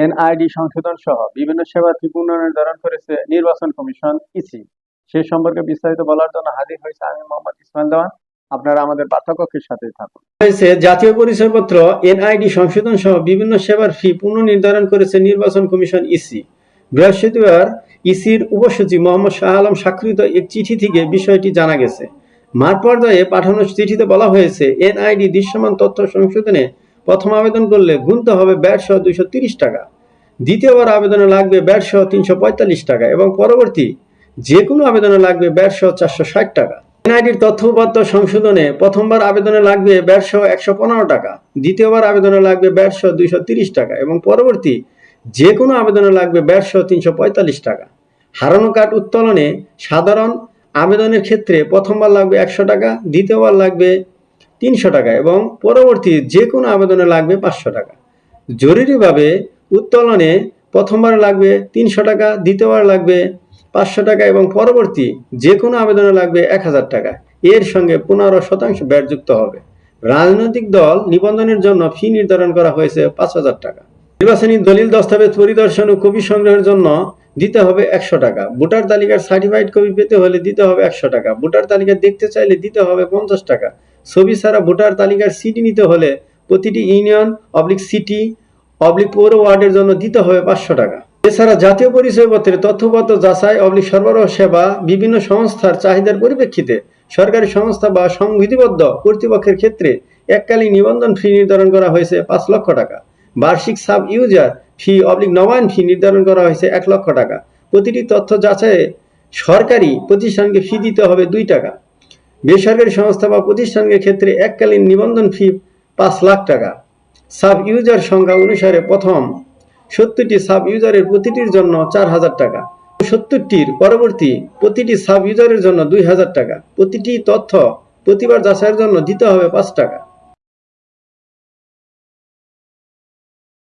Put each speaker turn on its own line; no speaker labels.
NID সংশোধন সহ বিভিন্ন সেবা ফি পুনর্নির্ধারণ করেছে নির্বাচন কমিশন ইসি। সে সম্পর্কে বিস্তারিত বলার জন্য হাজির হয়েছে আমি মোহাম্মদ ইসমাইল দেওয়ান। আপনারা আমাদের পাঠ্যকক্ষের সাথে থাকুন।
হয়েছে জাতীয় পরিচয়পত্র এনআইডি সংশোধন সহ বিভিন্ন সেবার ফি পুনর্নির্ধারণ করেছে নির্বাচন কমিশন ইসি। বৃহস্পতিবার ইসির উপসচিব মোহাম্মদ শাহ আলম স্বাক্ষরিত এক চিঠি থেকে বিষয়টি জানা গেছে। মাঠ পর্যায়ে পাঠানো চিঠিতে বলা হয়েছে, এনআইডি দৃশ্যমান তথ্য সংশোধনে প্রথম আবেদন করলে গুনতে হবে ব্যাট সহ 230 টাকা, দ্বিতীয়বার আবেদনে লাগবে ব্যাট সহ 345 টাকা এবং পরবর্তী যে কোনো আবেদনে লাগবে ব্যাট সহ 460 টাকা। এনআইডির তথ্য উপাত্ত সংশোধনে প্রথমবার আবেদনে লাগবে ব্যাট সহ 115 টাকা, দ্বিতীয়বার আবেদনে লাগবে ব্যাট সহ 230 টাকা এবং পরবর্তী যে কোনো আবেদনে লাগবে ব্যাট সহ 345 টাকা। হারানো কার্ড উত্তোলনে সাধারণ আবেদনের ক্ষেত্রে প্রথমবার লাগবে 100 টাকা, দ্বিতীয়বার লাগবে 300 টাকা এবং পরবর্তী যে কোনো আবেদনে লাগবে 500 টাকা। জরুরিভাবে উত্তোলনে প্রথমবার লাগবে 300 টাকা, দ্বিতীয়বার লাগবে 500 টাকা এবং পরবর্তী যে কোনো আবেদনে লাগবে 1000 টাকা। এর সঙ্গে 15% ব্যাট যুক্ত হবে। রাজনৈতিক দল নিবন্ধনের জন্য ফি নির্ধারণ করা হয়েছে 5000 টাকা। নির্বাচনী দলিল দস্তাবেজ পরিদর্শন ও কপি সংগ্রহের জন্য দিতে হবে 100 টাকা। ভোটার তালিকার সার্টিফাইড কপি পেতে হলে দিতে হবে 100 টাকা। ভোটার তালিকা দেখতে চাইলে দিতে হবে 50 টাকা। ছবি ছাড়া ভোটার তালিকার সিডি নিতে হলে প্রতিটি ইউনিয়ন সিটি পৌর ওয়ার্ডের জন্য দিতে হবে 500 টাকা। এছাড়া জাতীয় পরিচয়পত্রের তথ্যপত্র যাচাই সরবরাহ সেবা বিভিন্ন সংস্থার চাহিদার পরিপ্রেক্ষিতে সরকারি সংস্থা বা সংবিধিবদ্ধ কর্তৃপক্ষের ক্ষেত্রে এককালীন নিবন্ধন ফি নির্ধারণ করা হয়েছে 5 লক্ষ টাকা। বার্ষিক সাব ইউজার ফি নবায়ন ফি নির্ধারণ করা হয়েছে 1 লক্ষ টাকা। প্রতিটি তথ্য যাচাইয়ে সরকারি প্রতিষ্ঠানকে ফি দিতে হবে 2 টাকা। বেসরকারি সংস্থা বা প্রতিষ্ঠানের ক্ষেত্রে এককালীন নিবন্ধন ফি 5 লাখ টাকা। সাব ইউজার সংখ্যা অনুসারে প্রথম 70টি সাব ইউজারের প্রতিটির জন্য 4000 টাকা, 70টির পরবর্তী প্রতিটি সাব ইউজারের জন্য 2000 টাকা। প্রতিটি তথ্য প্রতিবার যাচাইয়ের জন্য দিতে হবে 5 টাকা।